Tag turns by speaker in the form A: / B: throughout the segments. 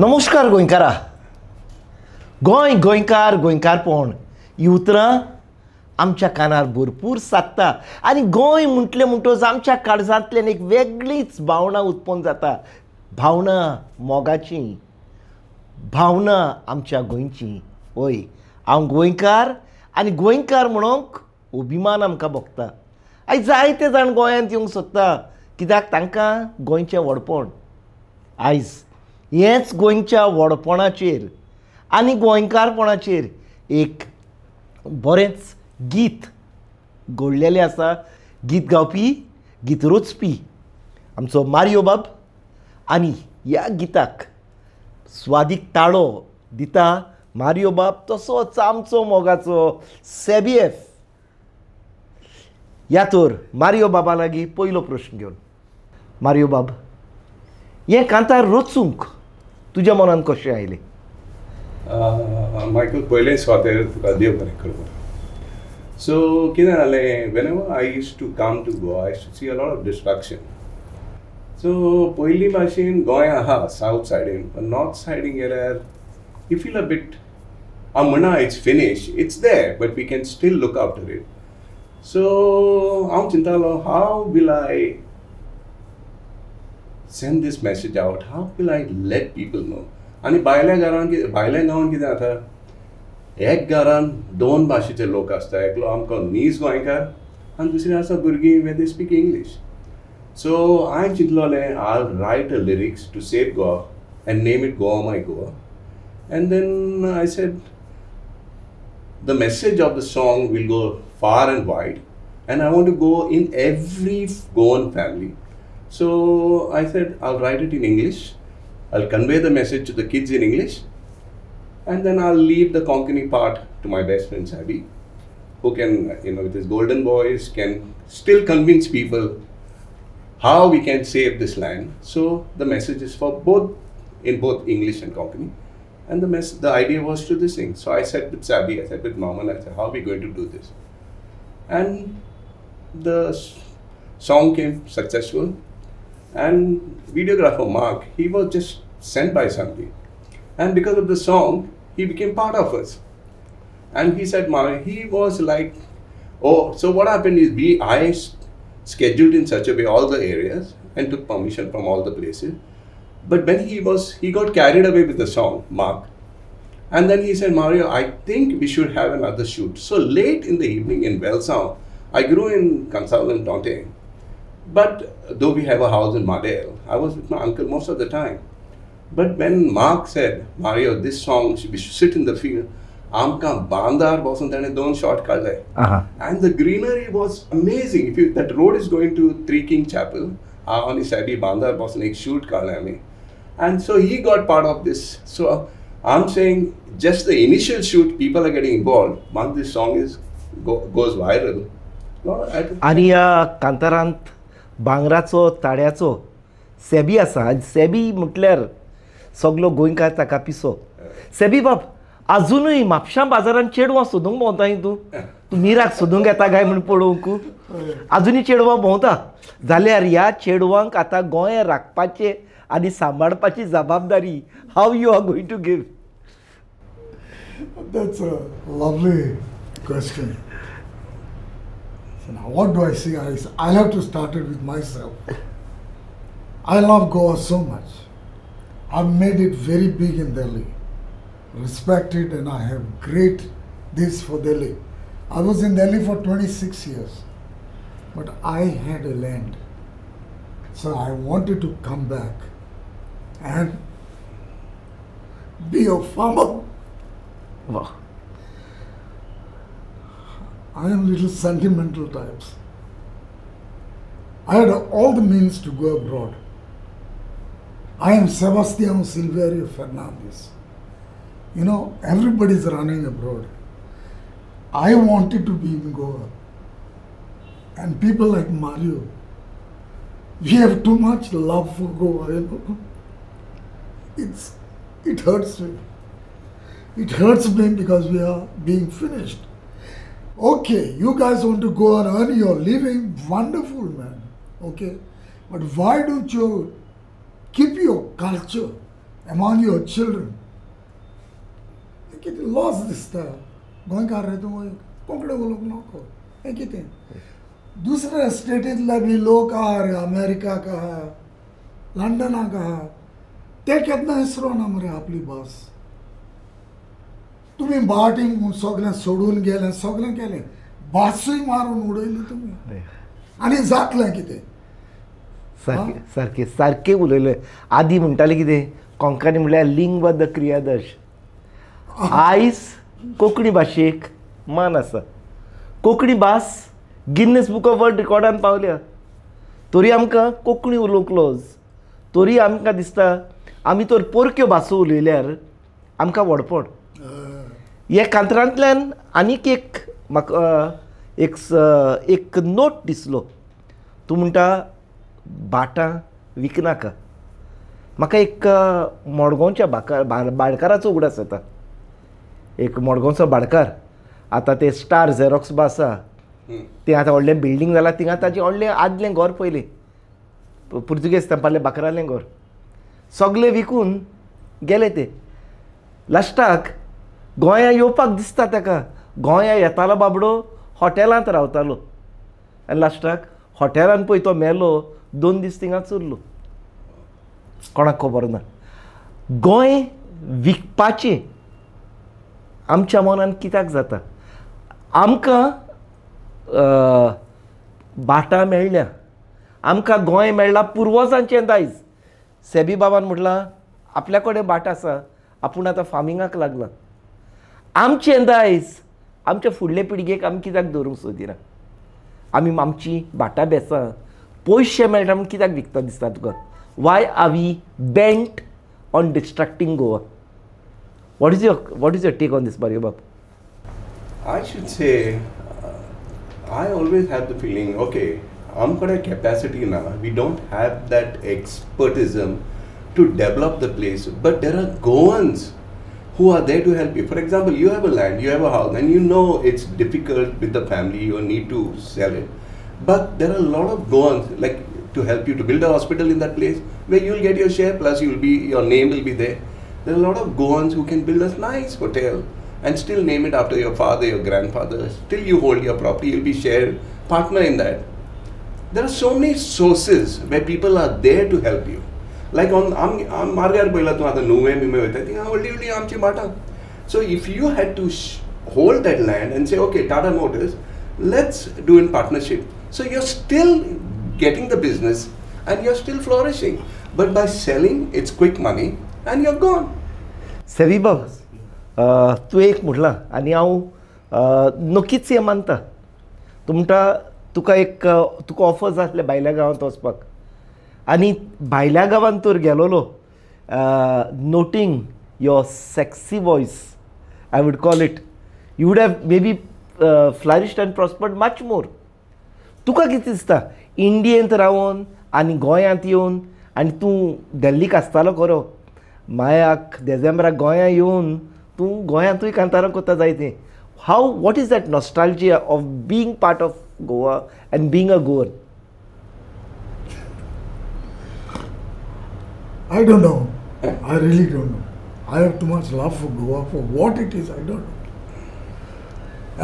A: नमस्कार गोंयकारा. गोंय गोंयकार गोंयकारपण ही उतरां आमच्या कानार भरपूर सादता आनी गोंय म्हटलें म्हणटच आमच्या काळजांतल्यान एक वेगळीच भावना उत्पन्न जाता. भावना मोगाची, भावना आमच्या गोंयची. हय, हांव गोंयकार आनी गोंयकार म्हणूंक अभिमान आमकां भोगता. आयज जायते जाण गोंयांत येवंक सोदता कित्याक तांकां गोंयचें व्हडपण. आयज हेंच गोंयच्या व्हडपणाचेर आनी गोंयकारपणाचेर एक बरेंच गीत घडलेलें आसा. गीत गावपी, गीत रचपी आमचो मारियो बाब आनी ह्या गिताक स्वादीक ताळो दिता मारियो बाब, तसोच आमचो मोगाचो सेबीएफ. ह्या तर मारियो बाबा लागीं पयलो प्रश्न घेवन. मारियो बाब, हें कांतार रचूंक तुज्या मनान कशें आयलें?
B: मायकल, पयलें स्वातेर तुका देव बरें करूं. सो कितें जालें, whenever I used to come to Goa, I used to see a lot of destruction. So पयलीं भाशेन गोंय आहा सावथ सायडीन, पण नॉर्थ सायडीन गेल्यार you feel a bit, हांव म्हणना it's finished, it's there, but we can still look after it. So हांव चिंतालो, how will I send this message out? How will I let people know? आनी भायल्या गांवांत कितें जाता, एक घरान दोन भाशेचे लोक आसता. एकलो आमकां नीज गोंयकार आनी दुसरे आसा भुरगीं वे दे स्पीक इंग्लीश. सो हांवें चिंतलोलें, I'll write a lyrics to save Goa and name it Goa My Goa. And then I said, the message of the song will go far and wide, and I want to go in every Goan family. So I said, I'll write it in English, I'll convey the message to the kids in English, and then I'll leave the Konkani part to my best friend Sabi, who can, with his golden voice, can still convince people how we can save this land. So the message is for both, in both English and Konkani. And the idea was to this thing. So I said with Sabi, I said with Norman, I said, how are we going to do this? And the song came successful. And videographer Mark, he was just sent by somebody. And because of the song, he became part of us. And he said, he was like, oh, so what happened is I scheduled in such a way all the areas and took permission from all the places. But when he got carried away with the song, Mark. And then he said, Mario, I think we should have another shoot. So late in the evening in Wellsound, I grew in Kansal and Tonte. But though we have a house in Madale, I was with my uncle most of the time. But when Mark said, Mario, this song, we should sit in the field, Amka Bandar wasn't there, don't short kale. And the greenery was amazing. That road is going to Three King Chapel, only Sabi Bandar wasn't a shoot kale. And so he got part of this. So I'm saying just the initial shoot, people are getting involved. Once this song goes viral.
A: आणि ह्या कांतारांत भांगराचो ताड्याचो सेबी आसा. आनी सेबी म्हटल्यार सगलो गोंयकार ताका पिसो. सेबी बाब, अजुनूय म्हापशां बाजारांत चेडवां सोदूंक भोंवता तूं मिराक सोदूंक येता काय म्हूण पळोवंक अजुनूय चेडवां भोंवता जाल्यार ह्या चेडवांक आतां गोंय राखपाचें आनी सांबाळपाची जबाबदारी how you are going to give?
C: That's a lovely question. So now what do I say? I'll have to start it with myself. I love Goa so much. I've made it very big in Delhi. Respected, and I have great this for Delhi. I was in Delhi for 26 years. But I had a land. So I wanted to come back and be a farmer.
A: Wow.
C: I am little sentimental types. I had all the means to go abroad. I am Sebastião Silvério Fernandes. Everybody's running abroad. I wanted to be in Goa. And people like Mario, we have too much love for Goa, It hurts me. It hurts me because we are being finished. Okay, you guys want to go and earn your living, wonderful, man. Okay, but why don't you keep your culture among your children. किती loss दिसता गोंयकार रे तूं कोंकणी उलोवंक नको हें कितें दुसऱ्या स्टेटींतले बी लोक आहा रे अमेरिकाक आहा लंडनाक आहा ते केन्ना विसरोना मरे आपली भास तुमी बाटींग सगळें सोडून गेले सगळें केलें भासूय मारून उडयली तुमी आनी जातलें कितें
A: सारकें सारकें सारकें उलयलें आदी म्हणटाले कितें कोंकणी म्हणल्यार लिंगबद्ध क्रियादर्श आयज कोंकणी भाशेक मान आसा कोंकणी भास गिन्नेस बूक ऑफ वर्ल्ड रिकॉर्डान पावल्या तरी आमकां कोंकणी उलोवंक लॉज तरी आमकां दिसता आमी तर परक्यो भासो उलयल्यार आमकां वडपण हे कांतरांतल्यान आनीक एक म्हाका एक नोट दिसलो तूं म्हणटा भाटां विकनाका म्हाका एक मडगांवच्या भाडकाराचो उगडास येता एक मडगांवचो भाडकार आतां ते स्टार झेरॉक्स बा आसा तें आतां व्हडलें बिल्डींग जालां थिंगा ताजें व्हडलें आदलें घर पयलें पुर्तुगेज तेंपारलें बाकरालें घर सगळें विकून गेले ते लास्टाक गोंया येवपाक दिसता ताका गोंया येतालो बाबडो हॉटेलांत रावतालो आनी लास्टाक हॉटेलांत पळय तो मेलो 2 दीस थिंगाच उरलो कोणाक खबर ना गोंय विकपाचें आमच्या मनान कित्याक जाता आमकां भाटां मेळ्ळ्या आमकां गोंय मेळ्ळां पुर्वजांचें दायज सेबी बाबान म्हटलां आपल्या कडेन भाट आसा आपूण आतां फार्मिंगाक लागला आमचें दायज आमच्या फुडले पिळगेक आमी कित्याक दवरूंक सोदिना आमी आमची भाटां बेसां पयशे मेळटा म्हूण कित्याक विकता दिसता तुका why are we bent on destructing Goa what is your take on this Mario Bab?
B: I should say I always have the feeling okay I'm got a capacity now we don't have that expertism to develop the place but there are Goans who are there to help you. For example, you have a land, you have a house and you know it's difficult with the family, you need to sell it. But there are a lot of Goans like to help you to build a hospital in that place where you'll get your share plus your name will be there. There are a lot of Goans who can build a nice hotel and still name it after your father, your grandfather. Still you hold your property, you'll be shared partner in that. There are so many sources where people are there to help you. Like on Margar Boila to other Nuve Mime, I think only Amchi Bata. So if you had to hold that land and say, okay, Tata Motors, let's do in partnership. So you're still getting the business and you're still flourishing. But by selling, it's quick money. And you're gone.
A: सेवी बाब तूं एक म्हटलां आनी हांव नक्कीच हें मानता तूं म्हणटा तुका ऑफर जातले भायल्या गांवांत वचपाक आनी भायल्या गांवांत तर गेलोलो noting your sexy voice I would call it you would have may be flourished and prospered much more तुका कितें दिसता इंडियेंत रावन आनी गोंयांत येवन आनी तूं दिल्लीक आसतालो खरो मायाक डिसेंबराक गोंया येवन तूं गोंयांतूय कांतारां कोत्ता जायतें हाव what is that nostalgia of being part of Goa and being a Goan
C: I don't know. I really don't know. I have too much love for Goa. For what it is, I don't know.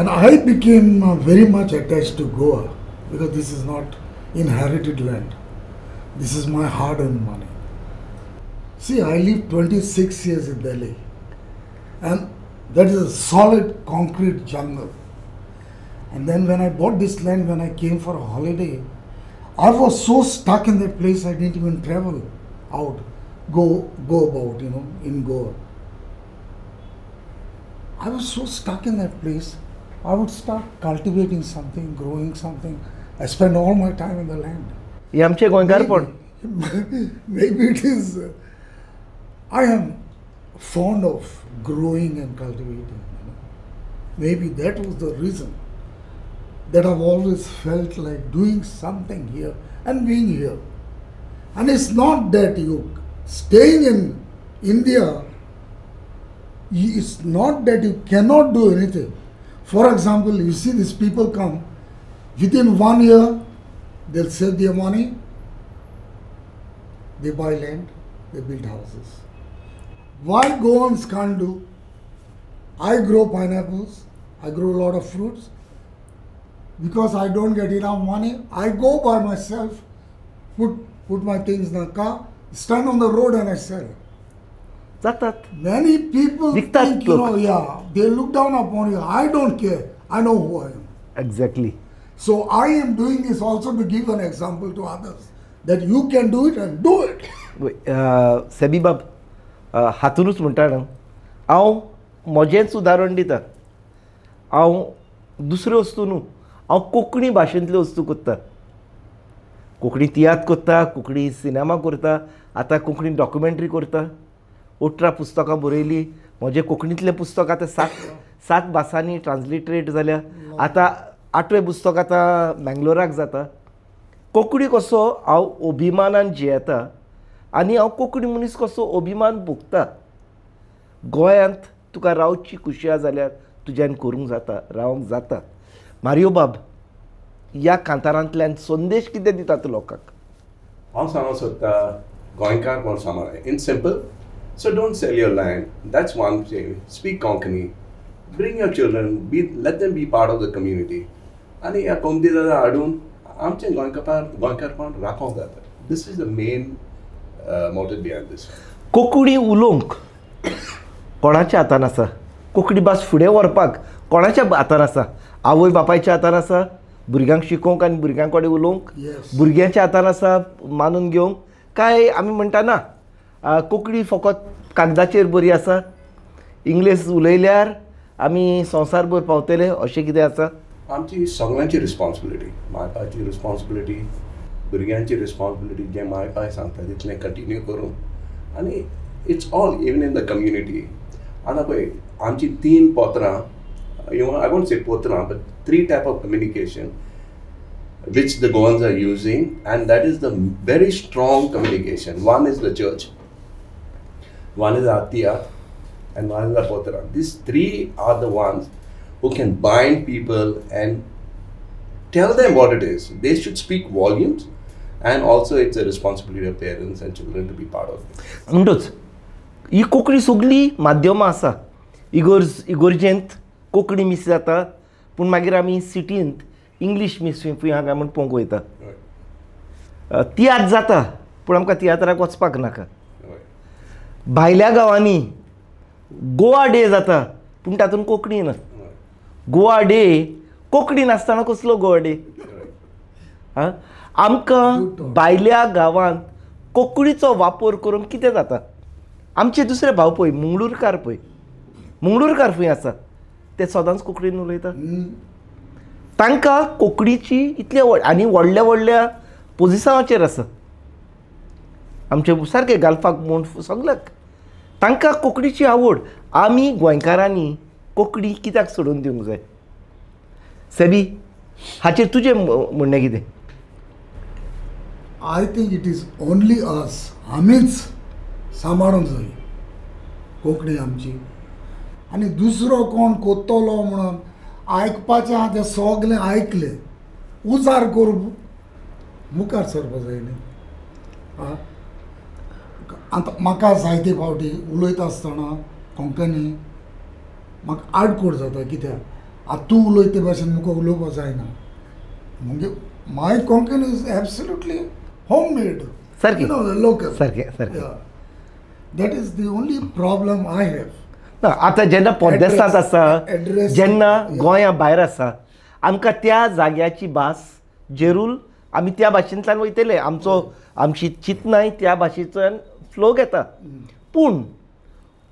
C: And I became very much attached to Goa because this is not inherited land. This is my hard-earned money. See, I lived 26 years in Delhi. And that is a solid concrete jungle. And then when I bought this land, when I came for a holiday, I was so stuck in that place, I didn't even travel out. Go about, in Goa. I was so stuck in that place. I would start cultivating something, growing something. I spend all my time in the land.
A: हे आमचें गोंयकारपण
C: Maybe it is. I am fond of growing and cultivating. Maybe that was the reason that I've always felt like doing something here and being here. And it's not that you staying in India, it's not that you cannot do anything. For example, you see these people come, within 1 year, they'll save their money, they buy land, they build houses. Why Goans can't do? I grow pineapples, I grow a lot of fruits. Because I don't get enough money, I go by myself, put my things in the car, stand on the road and I sell.
A: जातात.
C: Many people
A: Diktat
C: think,
A: look.
C: they look down upon you. I don't care. I know who I am.
A: Exactly.
C: So I am doing this also to give an example to others that you can do it and do it.
A: SEBI बाब, हातूनच म्हणटा न्हू, हांव म्हजेंच उदाहरण दिता. हांव दुसऱ्यो वस्तू न्हू, हांव कोंकणी भाशेंतल्यो वस्तू करता. कोंकणी तियात्र करता, कोंकणी सिनेमा करता, आतां कोंकणी डॉक्युमेंटरी करता. 18 पुस्तकां बरयलीं. म्हजें कोंकणींतलें पुस्तक आतां 7 भासांनी ट्रान्सलिटरेट जाल्या. आतां 8वें पुस्तक आतां मँगलोराक जाता. कोंकणी कसो हांव अभिमानान जियेता आनी हांव कोंकणी मनीस कसो अभिमान भोगता. गोंयांत तुका रावची कुशिया जाल्यार तुज्यान करूंक जाता, रावंक जाता. मारियो बाब, ह्या कांतारांतल्यान संदेश कितें दिता तूं लोकांक?
B: हांव सांगूंक सोदता गोंयकार कोण सांबाळ्ळाय. In simple, so don't sell your land. That's one thing. Speak Konkani. Bring your children. Let them be part of the community. आणि ह्या कोमतीदादा हाडून आमचे गोंयकारपण राखोंक जाता. This is the main motive behind this.
A: Konkani उलोवंक कोणाच्या हातान आसा? कोंकणी भास फुडें व्हरपाक कोणाच्या हातान आसा? आवय बापायच्या हातान आसा भुरग्यांक शिकोवंक आनी भुरग्यां कडेन उलोवंक?
C: Yes.
A: भुरग्यांच्या हातान आसा मानून घेवंक? काय आमी म्हणटा ना कोंकणी फकत कागदाचेर बरी आसा, इंग्लीश उलयल्यार आमी संवसारभर पावतले अशें कितें आसा?
B: आमची सगळ्यांची रिस्पॉन्सिबिलिटी, मायपाची रिस्पॉन्सिबिलिटी, भुरग्यांची रिस्पॉन्सिबिलिटी. जें मायपाय सांगता तितलें कंटिन्यू करूं. आनी it's all even in the community. आतां पळय आमची 3 पोत्रां, I won't say potra, but 3 type of communication which the Goans are using, and that is the very strong communication. One is the church, one is Atiya, and one is the potra. These 3 are the ones who can bind people and tell them what it is. They should speak volumes, and also it's a responsibility of parents and children to be part of it.
A: म्हणटूच ही कोंकणी सगळी माध्यमां आसा. इगोर्जेंत Konkani miss जाता, पूण मागीर आमी सिटींत English miss फी हांगा म्हूण पळोवंक वयता. तियात्र जाता पूण आमकां तियात्राक वचपाक नाका. भायल्या गांवांनी गोवा डे जाता पूण तातूंत कोंकणी ना. गोवा डे कोंकणी नासतना कसलो गोवा डे? आमकां भायल्या गांवांत कोंकणीचो वापर करून कितें जाता? आमचे दुसरे भाव पळय, मंगळूरकार पळय, मंगळूरकार खंय आसा ते सदांच कोंकणीन उलयता. तांकां कोंकणीची इतले आनी व्हडल्या व्हडल्या पोजिशनाचेर आसा. आमचे सारके घालपाक म्हूण सगळ्याक तांकां कोंकणीची आवड. आमी गोंयकारांनी कोंकणी कित्याक सोडून दिवंक जाय? सेबी, हाचेर तुजें म्हणणें कितें?
C: I think it is only us. आमीच सांबाळूंक जाय कोंकणी आमची. आनी दुसरो कोण कोत्तलो म्हणून आयकपाचें आहा तें सगलें आयकलें, उजार करून मुखार सरपा जाय न्ही. आतां म्हाका जायते फावटी उलयता आसतना कोंकणी म्हाका आडकोड जाता. कित्याक आतां तूं उलयता ते भाशेन म्हाका उलोवपा जायना. म्हणजे my Konkani is absolutely homemade.
A: सारकें,
C: local.
A: सारकें सारकें.
C: That is the only problem I have.
A: ना आतां जेन्ना परदेसांत आसा,
C: Address.
A: जेन्ना गोंया भायर आसा, आमकां त्या जाग्याची भास जरूर आमी त्या भाशेंतल्यान वयतले. आमची चिंतनाय त्या भाशेंतल्यान फ्लो घेता. पूण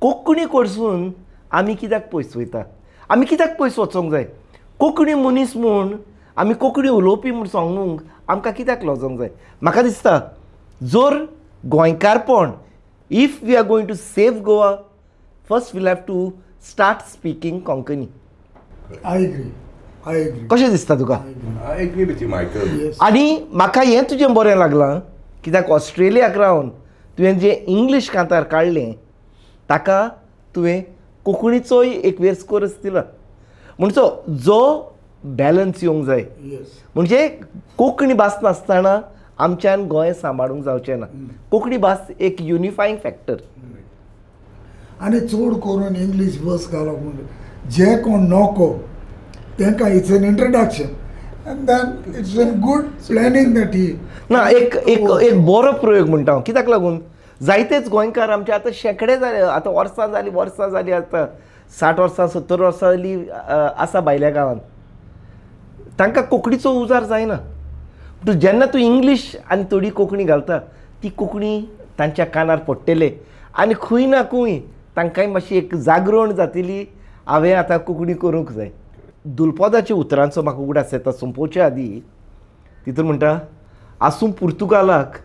A: कोंकणी कडसून आमी कित्याक पयस वयता? आमी कित्याक पयस वचोंक जाय? कोंकणी मनीस म्हूण आमी कोंकणी उलोवपी म्हूण सांगूंक आमकां कित्याक लजोंक जाय? म्हाका दिसता जर गोंयकारपण, if we are going to save Goa, first will have to start speaking Konkani.
C: I agree.
A: कशें दिसता तुका?
B: I agree with you, Michael.
C: Yes.
A: आनी म्हाका हें तुजें बरें लागलां कित्याक ऑस्ट्रेलियाक रावन तुवें जें इंग्लीश कांतार काडलें ताका तुवें कोंकणीचोय एक वेर्सकोरस दिला. म्हणचो जो बॅलन्स येवंक जाय.
C: Yes.
A: म्हणजे कोंकणी भास नासतना आमच्यान गोंय सांबाळूंक जावचें ना. कोंकणी भास एक युनिफायींग फॅक्टर.
C: आनी चड करून इंग्लीश वर्स घालप म्हणून जे कोण नोको तांकां it's an introduction and then it's an good planning that he
A: ना एक एक एक बरो प्रयोग म्हणटा हांव कित्याक लागून जायतेच गोंयकार आमचे आतां शेकडे जाले आतां वर्सां जालीं आतां 60 वर्सां 70 वर्सां जालीं आसा भायल्या गांवांत तांकां कोंकणीचो उजार जायना जेन्ना तूं इंग्लीश आनी थोडी कोंकणी घालता ती कोंकणी तांच्या कानार पडटले आनी खंय ना खंय तांकांय मातशी एक जागरण जातली हांवें आतां कोंकणी करूंक जाय दुलपदाच्या उतरांचो म्हाका उगडास येता सोंपोवच्या आदीं तितून म्हणटा आसूं पुर्तुगालाक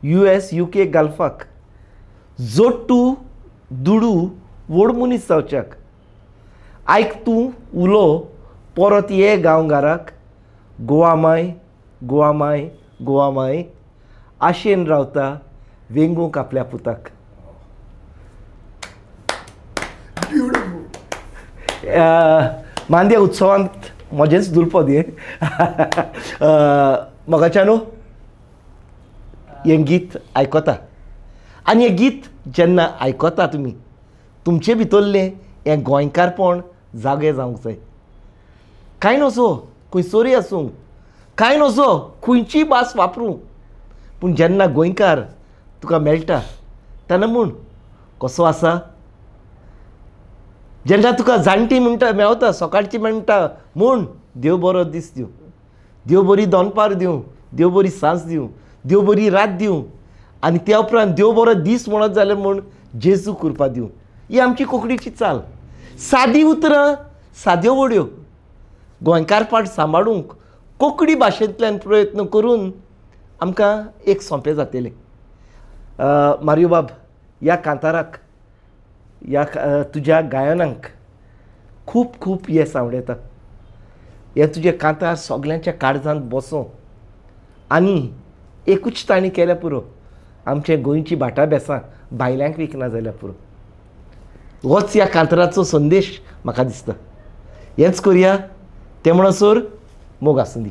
A: US UK घालपाक जोट्टू दुडू व्हड मनीस जावच्याक आयक तूं उलो परत ये गांवगाराक गोवा माय गोवा माय गोवा माय आशेन रावता वेंगूक आपल्या पुताक मांद्या उत्सवांत म्हजेंच दुलपद हें मोगाच्यानो हें गीत आयकता आनी हें गीत जेन्ना आयकता तुमी तुमचे भितरलें हें गोंयकारपण जागे जावंक जाय कांय नसो खंयसरूय आसूं कांय नसो खंयची भास वापरूं पूण जेन्ना गोंयकार तुका मेळटा तेन्ना म्हूण कसो आसा जेन्ना तुका जाणटी म्हणटा मेवता सकाळची म्हणटा म्हूण देव बरो दीस दिवं देव बरी दोनपार दिवं देव बरी सांज दिवं देव बरी रात दिवं आनी त्या उपरांत देव बरो दीस म्हणत जाल्यार म्हूण जेजू कृपा दिवं ही आमची कोंकणीची चाल सादी उतरां साद्यो वड्यो गोंयकारपण सांबाळूंक कोंकणी भाशेंतल्यान प्रयत्न करून आमकां एक सोंपें जातलें मारियो बाब ह्या कांताराक ह्या तुज्या गायनांक खूब खूब येस आवडटा हे तुजे कांतार सगल्यांच्या काळजांत बसूं आनी एकूच ताणी केल्या पुरो आमचे गोंयची भाटां बेसां भायल्यांक विकना जाल्यार पुरो होच ह्या कांताराचो संदेश म्हाका दिसता हेंच करुया ते म्हणसर मोग आसूं दी